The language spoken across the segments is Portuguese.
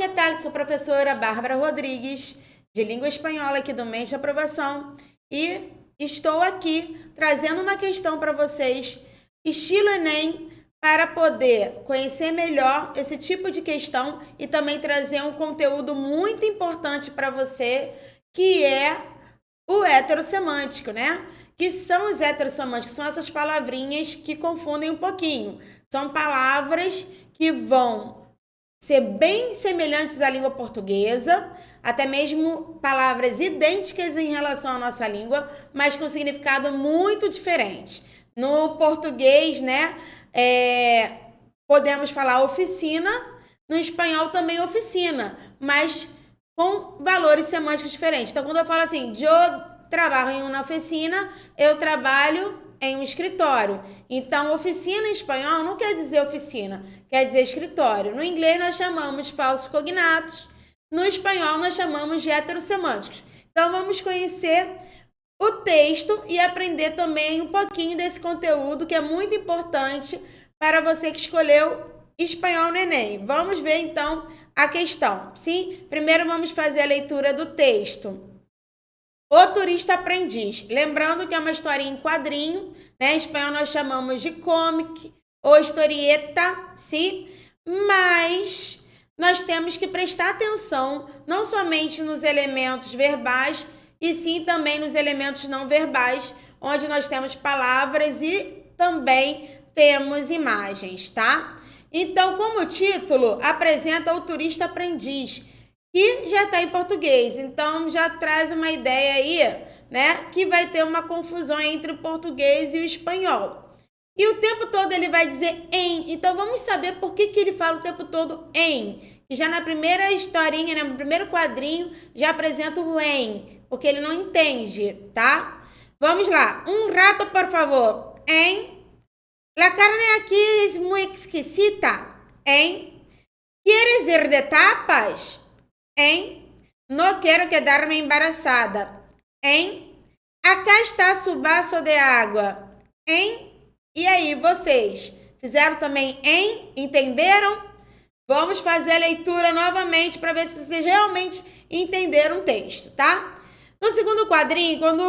que tal? Sou a professora Bárbara Rodrigues, de Língua Espanhola aqui do mês de aprovação, e estou aqui trazendo uma questão para vocês, estilo Enem, para poder conhecer melhor esse tipo de questão e também trazer um conteúdo muito importante para você, que é o heterossemântico, né? Que são os heterossemânticos? São essas palavrinhas que confundem um pouquinho. São palavras que vão ser bem semelhantes à língua portuguesa, até mesmo palavras idênticas em relação à nossa língua, mas com significado muito diferente. No português, né, podemos falar oficina, no espanhol também oficina, mas com valores semânticos diferentes. Então, quando eu falo assim, eu trabalho em uma oficina, eu trabalho em um escritório. Então, oficina em espanhol não quer dizer oficina, quer dizer escritório. No inglês, nós chamamos de falsos cognatos. No espanhol, nós chamamos de heterossemânticos. Então, vamos conhecer o texto e aprender também um pouquinho desse conteúdo, que é muito importante para você que escolheu espanhol no Enem. Vamos ver, então, a questão, sim? Primeiro, vamos fazer a leitura do texto. O Turista Aprendiz. Lembrando que é uma historinha em quadrinho, né? Em espanhol nós chamamos de comic ou historieta, sim? Mas nós temos que prestar atenção não somente nos elementos verbais, e sim também nos elementos não verbais, onde nós temos palavras e também temos imagens, tá? Então, como título, apresenta o Turista Aprendiz, que já está em português, então já traz uma ideia aí, né, que vai ter uma confusão entre o português e o espanhol. E o tempo todo ele vai dizer em, então vamos saber por que ele fala o tempo todo em. E já na primeira historinha, né, no primeiro quadrinho, já apresenta o em, porque ele não entende, tá? Vamos lá, um rato, por favor. Em. La carne aquí es muy exquisita. En. ¿Quieres ir de tapas? En. No quiero quedarme embarazada. En. Acá está su vaso de água. En. E aí, vocês fizeram também em? Entenderam? Vamos fazer a leitura novamente para ver se vocês realmente entenderam o texto, tá? No segundo quadrinho, quando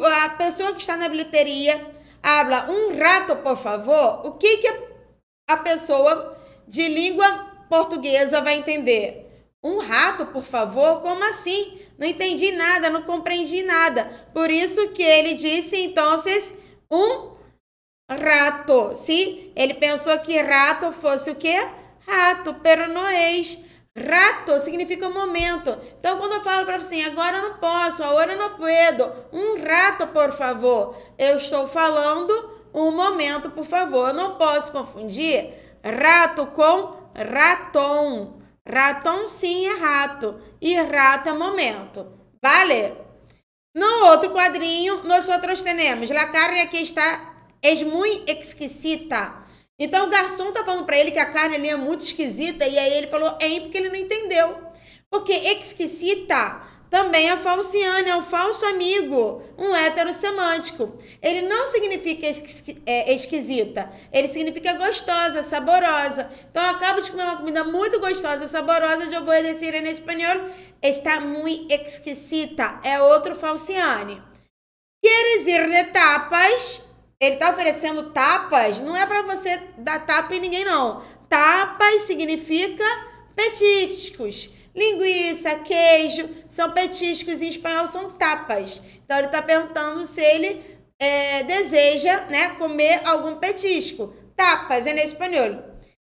a pessoa que está na bilheteria habla um rato, por favor, o que a pessoa de língua portuguesa vai entender? Um rato, por favor? Como assim? Não entendi nada, não compreendi nada. Por isso que ele disse, então, um rato. Sim? Ele pensou que rato fosse o quê? Rato, pero não é. Rato significa momento. Então, quando eu falo para você, agora eu não posso, agora eu não puedo. Um rato, por favor. Eu estou falando um momento, por favor. Eu não posso confundir rato com raton. Raton, sim, é rato. E rato é momento. Vale? No outro quadrinho, nós outros temos. La carne aqui está es muy exquisita. Então, o garçom tá falando para ele que a carne ali é muito esquisita, e aí ele falou em porque ele não entendeu. Porque exquisita também é falciane, é um falso amigo, um heterossemântico. Ele não significa esquisita, ele significa gostosa, saborosa. Então, eu acabo de comer uma comida muito gostosa, saborosa, eu vou dizer em espanhol, está muy exquisita, é outro falciane. Queres ir de tapas? Ele está oferecendo tapas, não é para você dar tapa em ninguém, não. Tapas significa petiscos. Linguiça, queijo, são petiscos, em espanhol são tapas. Então, ele está perguntando se ele deseja, né, comer algum petisco. Tapas, em espanhol.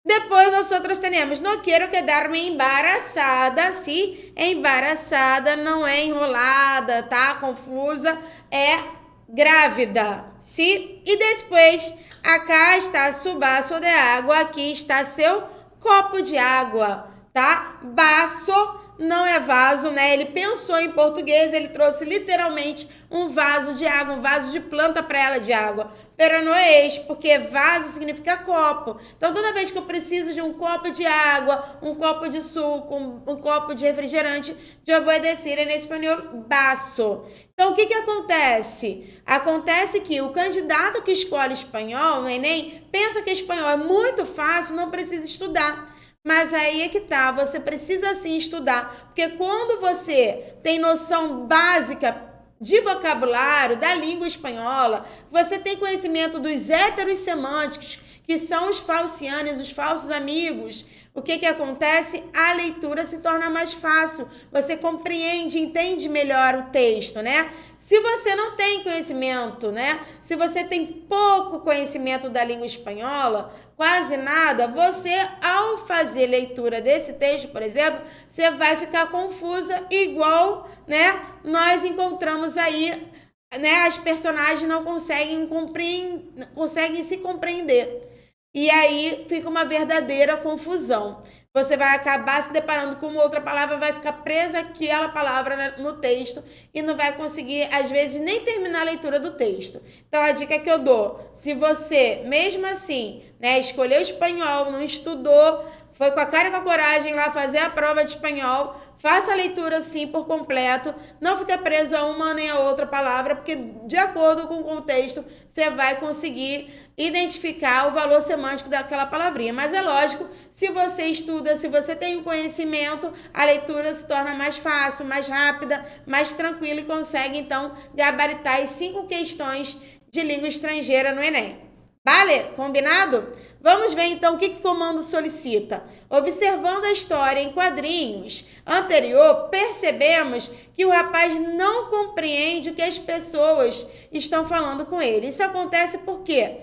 Depois, nós outros temos, não quero quedar-me embaraçada. Sim, embaraçada não é enrolada, tá? Confusa, é grávida, sim? E depois, acá está su vaso de água, aqui está seu copo de água, tá? Vaso não é vaso, né? Ele pensou em português, ele trouxe literalmente um vaso de água, um vaso de planta para ela de água. Pero não é porque vaso significa copo. Então, toda vez que eu preciso de um copo de água, um copo de suco, um copo de refrigerante, eu vou dizer em espanhol vaso. Então, o que acontece? Acontece que o candidato que escolhe espanhol no Enem pensa que espanhol é muito fácil, não precisa estudar. Mas aí é que tá, você precisa sim estudar, porque quando você tem noção básica de vocabulário da língua espanhola, você tem conhecimento dos héteros semânticos, que são os falcianes, os falsos amigos. O que acontece? A leitura se torna mais fácil. Você compreende, entende melhor o texto, né? Se você não tem conhecimento, né? Se você tem pouco conhecimento da língua espanhola, quase nada, você, ao fazer leitura desse texto, por exemplo, você vai ficar confusa, igual, né? Nós encontramos aí, né? As personagens não conseguem se compreender. E aí fica uma verdadeira confusão. Você vai acabar se deparando com uma outra palavra, vai ficar presa aquela palavra no texto e não vai conseguir, às vezes, nem terminar a leitura do texto. Então, a dica que eu dou, se você, mesmo assim, né, escolheu espanhol, não estudou, foi com a cara e com a coragem lá fazer a prova de espanhol, faça a leitura assim por completo, não fica preso a uma nem a outra palavra, porque de acordo com o contexto, você vai conseguir identificar o valor semântico daquela palavrinha. Mas é lógico, se você estuda, se você tem o conhecimento, a leitura se torna mais fácil, mais rápida, mais tranquila e consegue, então, gabaritar as 5 questões de língua estrangeira no Enem. Vale? Combinado? Vamos ver então o que o comando solicita. Observando a história em quadrinhos anterior, percebemos que o rapaz não compreende o que as pessoas estão falando com ele. Isso acontece porque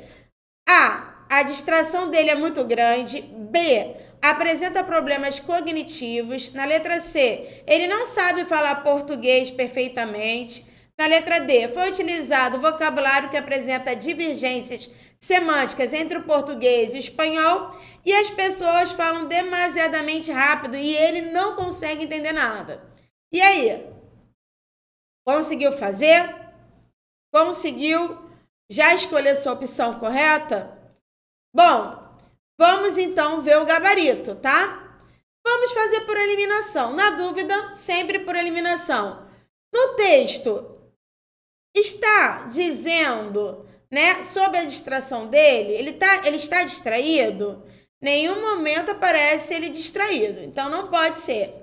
a distração dele é muito grande. B, apresenta problemas cognitivos. Na letra C, ele não sabe falar português perfeitamente. Na letra D, foi utilizado vocabulário que apresenta divergências semânticas entre o português e o espanhol e as pessoas falam demasiadamente rápido e ele não consegue entender nada. E aí? Conseguiu fazer? Conseguiu? Já escolheu sua opção correta? Bom, vamos então ver o gabarito, tá? Vamos fazer por eliminação. Na dúvida, sempre por eliminação. No texto, está dizendo, né, sobre a distração dele, ele está distraído? Nenhum momento aparece ele distraído, então não pode ser.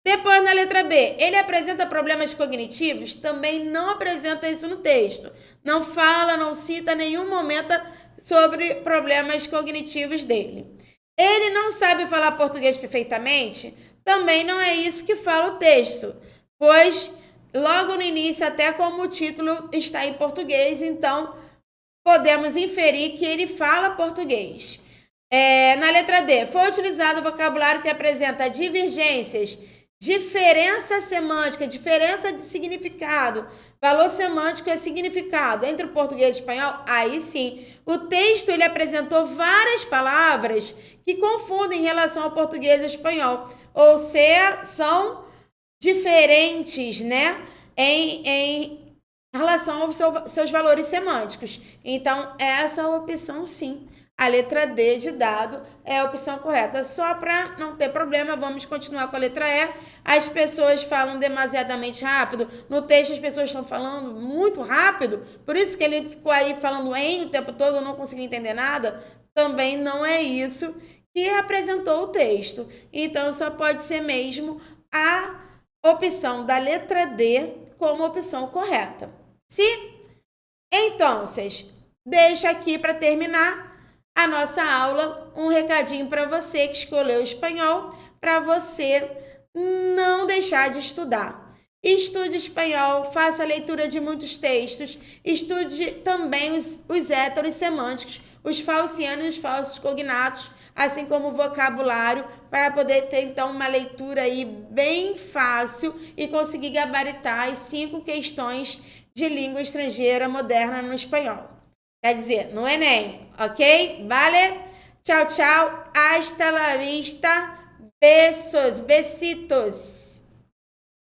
Depois, na letra B, ele apresenta problemas cognitivos? Também não apresenta isso no texto. Não fala, não cita nenhum momento sobre problemas cognitivos dele. Ele não sabe falar português perfeitamente? Também não é isso que fala o texto, pois logo no início, até como o título está em português, então podemos inferir que ele fala português. Na letra D, foi utilizado o vocabulário que apresenta divergências, diferença semântica, diferença de significado. Valor semântico é significado entre o português e o espanhol? Aí sim. O texto ele apresentou várias palavras que confundem em relação ao português e ao espanhol. Ou seja, são diferentes, né, em relação aos seus valores semânticos. Então, essa é a opção sim. A letra D de dado é a opção correta. Só para não ter problema, vamos continuar com a letra E. As pessoas falam demasiadamente rápido. No texto, as pessoas estão falando muito rápido. Por isso que ele ficou aí falando em o tempo todo, não conseguiu entender nada. Também não é isso que apresentou o texto. Então, só pode ser mesmo a opção da letra D como opção correta. Sim? Então, deixa aqui para terminar a nossa aula um recadinho para você que escolheu espanhol, para você não deixar de estudar. Estude espanhol, faça a leitura de muitos textos, estude também os héteros semânticos, os falcianos e os falsos cognatos, assim como o vocabulário, para poder ter, então, uma leitura aí bem fácil e conseguir gabaritar as 5 questões de língua estrangeira moderna no espanhol. Quer dizer, no Enem, ok? Vale? Tchau, tchau. Hasta la vista. Besos, besitos.